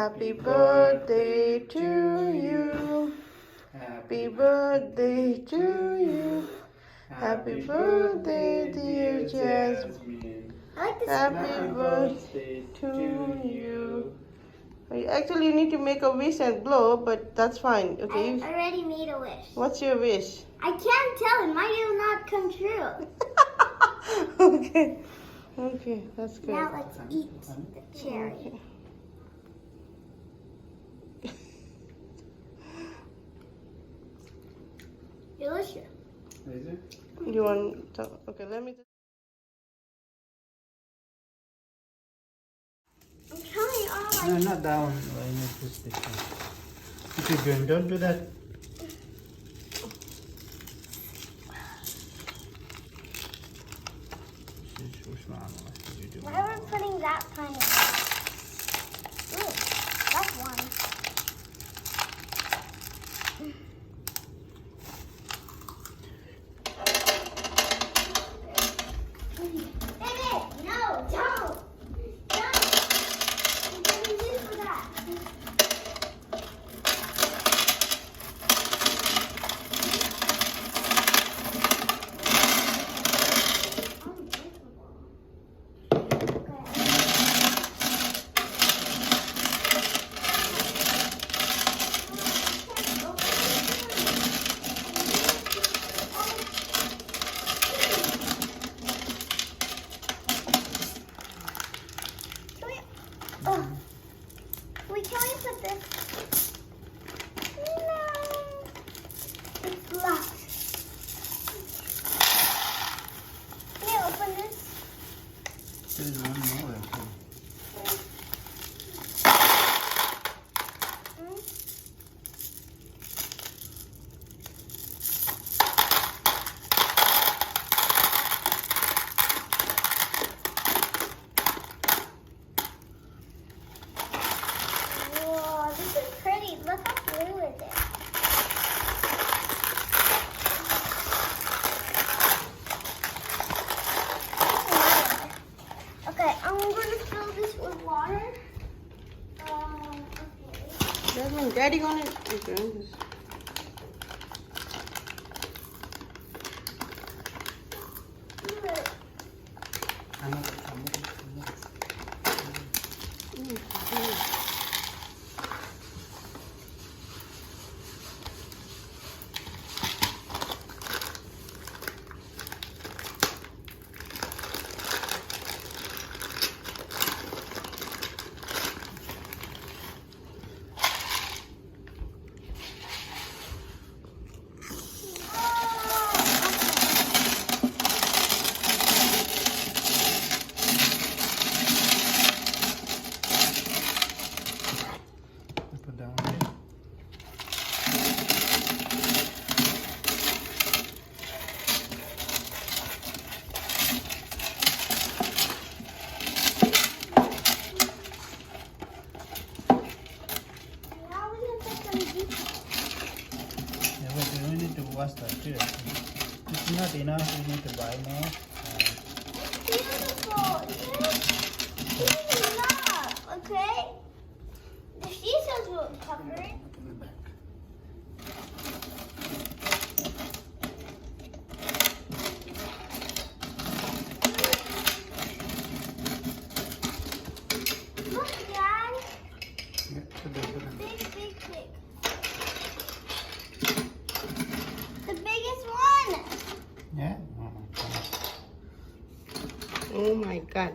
Happy birthday to you. Happy birthday to you. Happy birthday, dear Jasmine. Happy birthday to you. Actually, you need to make a wish and blow, but that's fine. Okay. I already made a wish. What's your wish? I can't tell. It might not come true. Okay. Okay, that's good. Now let's eat the cherry. Okay. Delicious. Is it? You want to, okay, let me. I'm trying all No, not that one. I need to stick it. If you're going, don't do that. Why are we putting that kind of? Ooh, that's one. Baby, no, don't. I'm getting used to that. Wait, can we put this? No. It's locked. Can you open this? There's one more. Okay. Whoa, this is pretty. Look how blue it is. Okay, I'm gonna fill this with water. Okay. Jasmine, Daddy gonna. Okay. Put that one there. Now we can put some deep. Yeah, but we need to wash that too. It's not enough. We need to buy more. Beautiful. This is enough, okay? The seashells will cover it. Look, Dad. Yeah, put that, put that. Big. The biggest one. Yeah? Oh my God.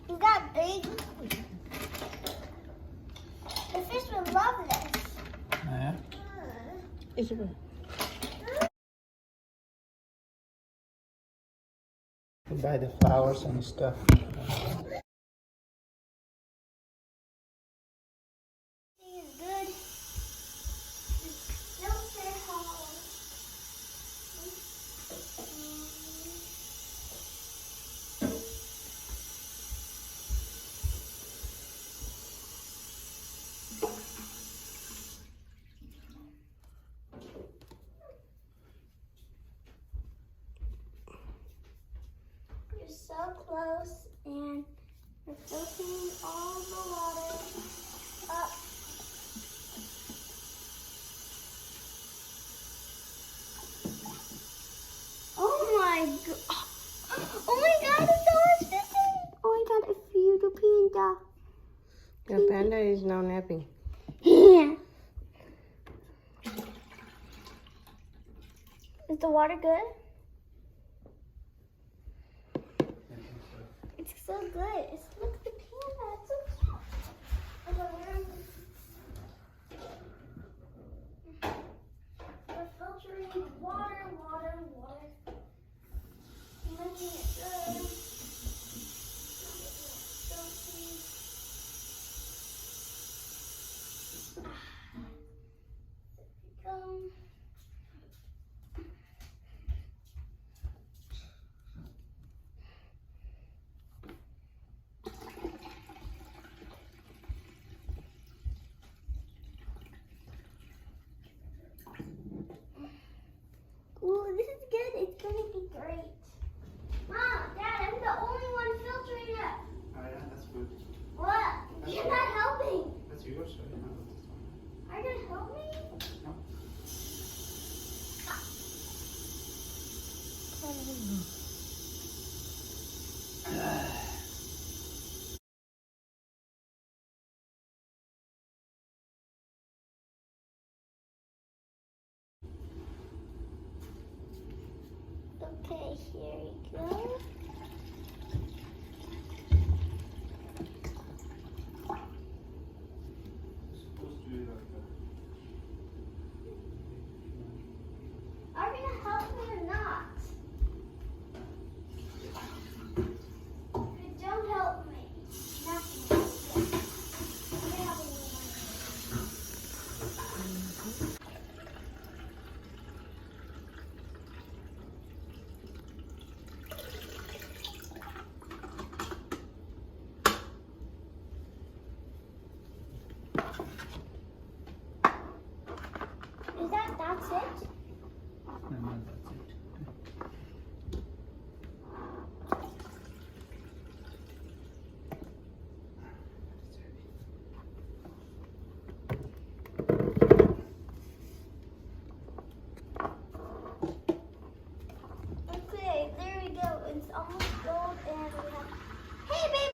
Is that big? The fish would love this. Yeah? It's okay. To buy the flowers and stuff. Is good. Don't say how. You're so close and panda. Your panda is now napping. Yeah. Is the water good? It's so good. Look at the panda. It's so cute. We're filtering water. Making it good. Ooh, this is good. It's gonna be great. Mom, Dad, I'm the only one filtering it. Oh yeah, that's good. What? You're not helping. That's yours, right? No, Are you gonna help me? no. Okay, here we go. Supposed to be like that. Are you gonna help me or not? If you don't help me, nothing will happen. You're gonna help me. That's it? No, that's it. Okay, there we go. It's almost gold and we have... Hey, baby!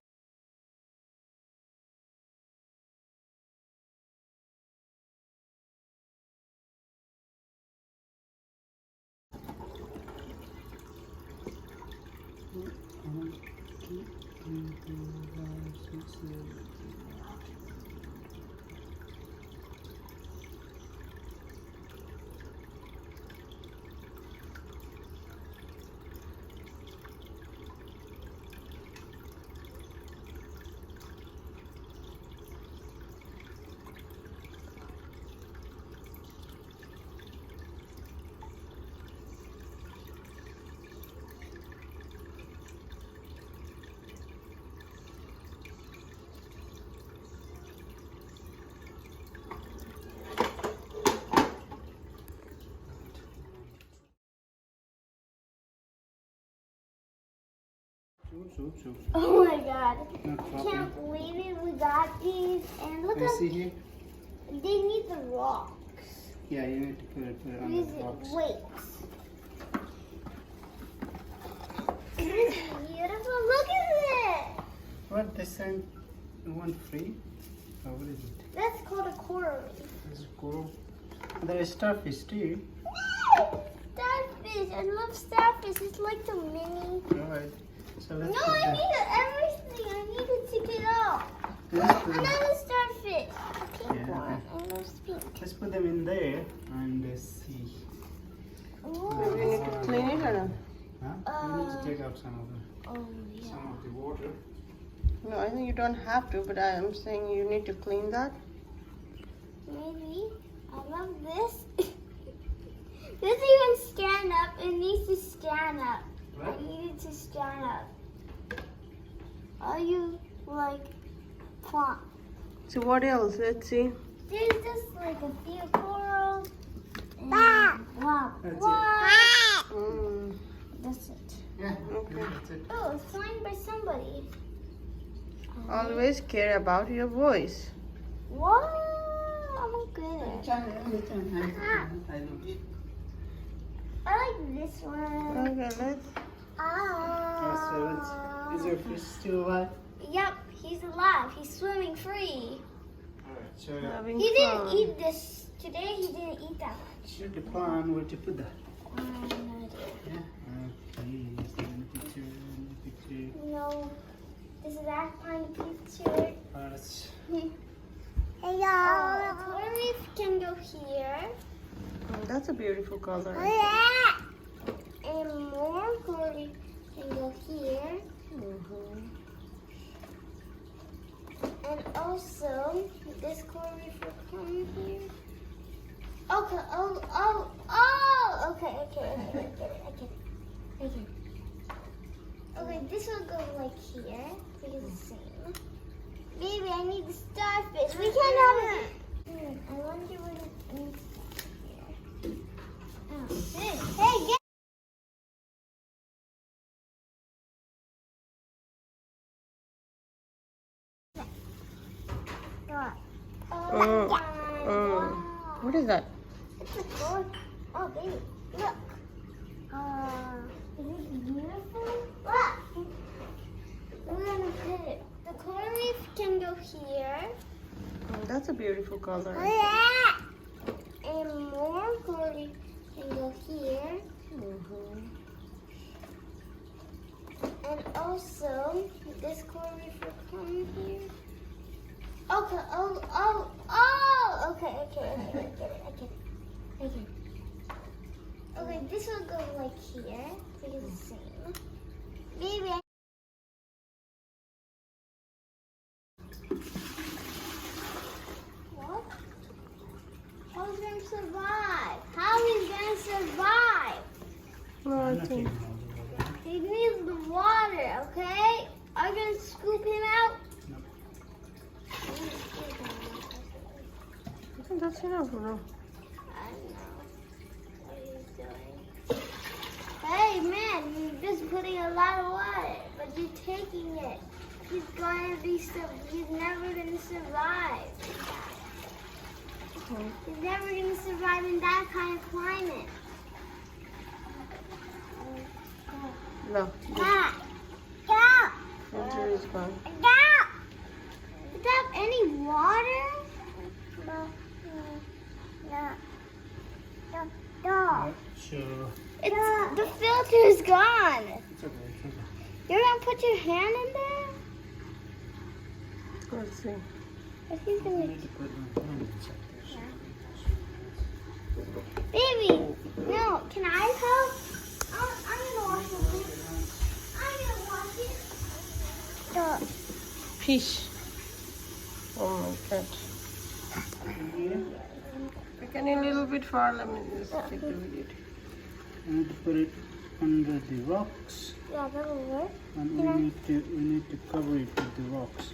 Soup. Oh my god. Not I dropping. can't believe it. We got these. And look I at see here. they need the rocks. Yeah, you need to put it on Use the it. box. Wait. This is beautiful. Look at it. What, this time you want free? Oh, what is it? That's called a coral reef. This is cool. There is starfish too. Starfish. I love starfish. It's like the mini. Alright. So let's No, put I that. needed everything. I needed to get out. Let's put them- Another starfish. A pink Yeah, one. okay. I love pink. Let's put them in there and see. Ooh. You need to clean it or no? Huh? We need to take out some of the Oh, yeah. some of the water. No, I think you don't have to, but I'm saying you need to clean that. Maybe. I love this. This even stand up. It needs to stand up. What? I need it to stand up. Are you like plant? So what else? Let's see. There's just like a few corals. Wow. That's it. Wow. Mm. That's it. Yeah, Okay. that's it. Oh, it's signed by somebody. Always care about your voice. What? I'm good. I know. I like this one. Okay, let's. So is your fish still alive? Yep, he's alive. He's swimming free. Alright, so Having He didn't fun. eat this today. He didn't eat that much. the plan where to put that. No idea. Yeah. Okay, is there any picture? Any picture? No, this is that kind of picture. Let's Hey y'all. Coral reef can go here. That's a beautiful color. And more coral reef can go here. Mhm. And also, this coral reef will come here. Okay, okay, I get it. Okay, this will go like here, because it's the same. Baby, I need the starfish. We can't have it. I wonder what it needs here. Oh, hey, get What is that? It's a coral. Oh, baby, look. Is it beautiful? Look. We're gonna put it. The coral reef can go here. That's a beautiful color. And more coral reef can go here. Mhm. And also, this coral reef will come here. Okay, okay, I get it. Okay, this will go like here, because it's the same. Baby, what? How is he gonna survive? How is he gonna survive? No, I think. He needs the water, okay? Are you gonna scoop him out? No. I think that's enough, no? I don't know what he's doing. Hey man, you're just putting a lot of water, but you're taking it. He's never gonna survive. He's never gonna survive in that kind of climate. No. Stop! Filter is gone. Stop! Does that have any water? No. Sure. It's the filter's gone. It's okay. It's okay. You're gonna put your hand in there? Let's see. If he's I gonna, need to put my hand inside there. baby, no. Can I help? I'm gonna wash it. I'm gonna wash it. Fish. Oh my god. Can you a little bit far? Let me just take the video. I need to put it under the rocks, Yeah, that'll work. and Yeah. we need to cover it with the rocks.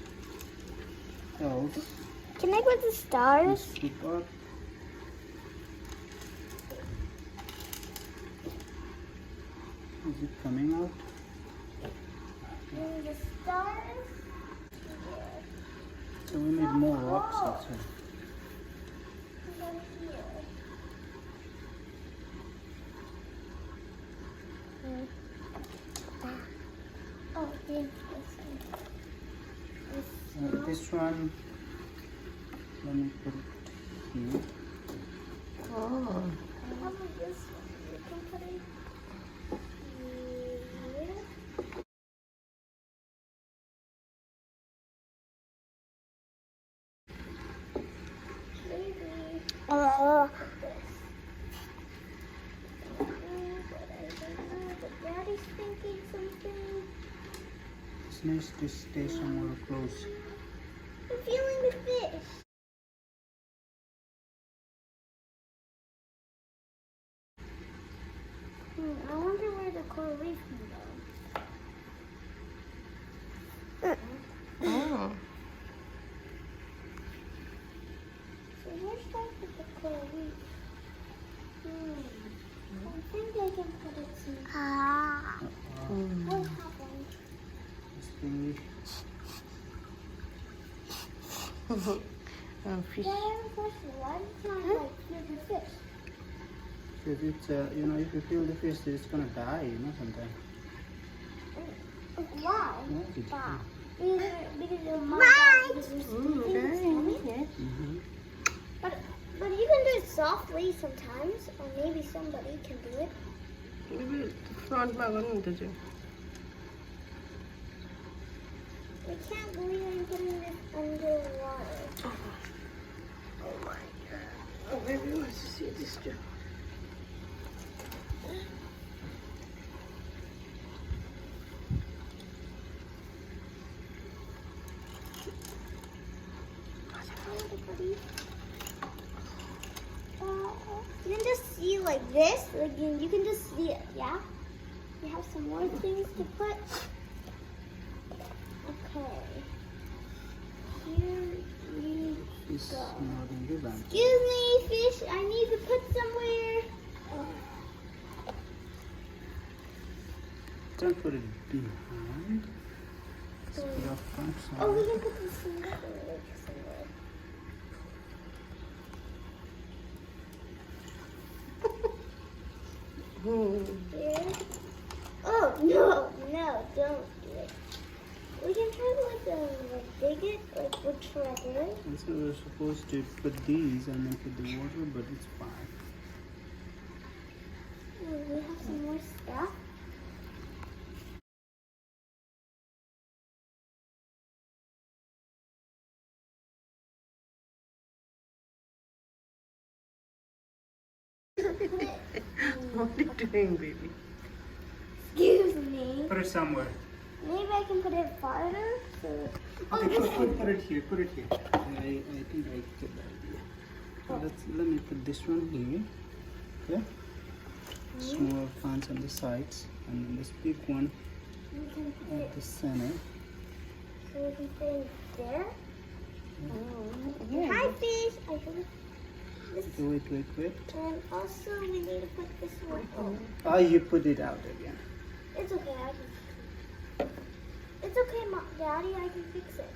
Else, Can I put the it stars? scoop up. Is it coming out? The stars? So we need more rocks outside. Go here. Oh, yeah, This one, let me put it here. Oh. How about this one? You can put it here. Maybe. But Daddy's thinking something. This needs to stay somewhere close. I'm feeling the fish. I wonder where the coral reef can go. Oh. So where's that with the coral reef? I think I can put it in. What happened? This thing, Fish. Dad, I have a question. Why does it not like feed the fish? because it's, if you kill the fish, it's gonna die, sometime. Why? Yeah, Why? Because your mom died because there's Okay. things. Yes. But you can do it softly sometimes, or maybe somebody can do it. Maybe front magon to do. I can't believe I'm putting this underwater. Oh my god. Oh, baby wants to see this too. You can just see like this. Like you can just see it. Yeah. You have some more things to put. Okay. Here we It's go. not in the bank. Excuse me, fish. I need to put somewhere. Don't put it behind. Just put up front Oh, we somewhere. can put this somewhere. Here. Oh no, don't do it. We can try to like dig it like with treasure. And so we're supposed to put these and then put the water, but it's fine. Oh, we have some more stuff. What are you doing, baby? Excuse me. Put it somewhere. Maybe I can put it farther. So... Okay, put it here. Put it here. I think I get the idea. Let me put this one here. Okay. Small plants on the sides, and then this big one We can put at it, the center. so we can put it there. Yeah. Hi, fish. I heard this. Okay, wait. And also, we need to put this one. Oh, Oh, you put it out again. it's okay. It's okay, Mom, Daddy. I can fix it.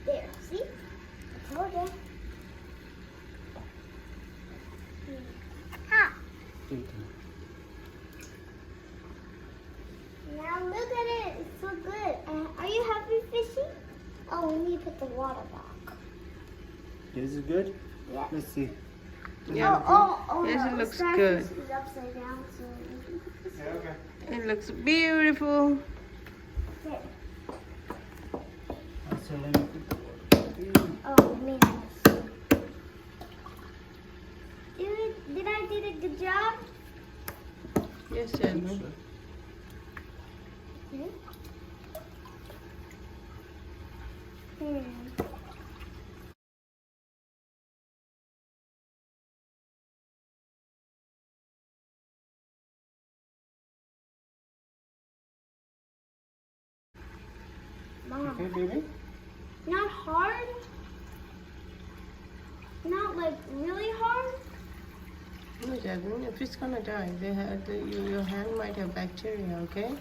There. See? I told you. Ha! Take it. Now look at it. It's so good. Are you happy, fishy? Oh, we need to put the water back. Is it good? Yeah. Let's see. Yeah. Oh, Yes, no. it looks the good. starfish is upside down, so we can put this Okay. It looks beautiful. there. So let me put the water here. Oh, man. Did I do a good job? Yes, Jasmine. Mom, Okay, baby. not hard. Not like really hard. No, Jasmine, if it's gonna die, your hand might have bacteria, okay?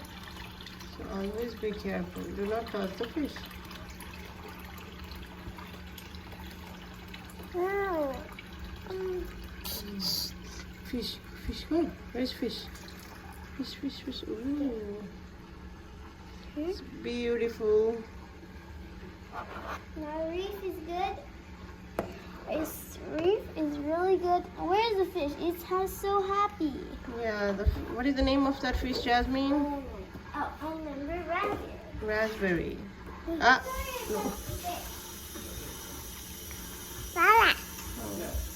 So always be careful. Do not touch the fish. No. Fish, go. Where's fish? Fish. Ooh. It's beautiful. Now reef is good. Reef is really good. Where is the fish? It has so happy. Yeah, what is the name of that fish, Jasmine? Oh, I remember raspberry. Raspberry. Ah, no. Salad. Oh,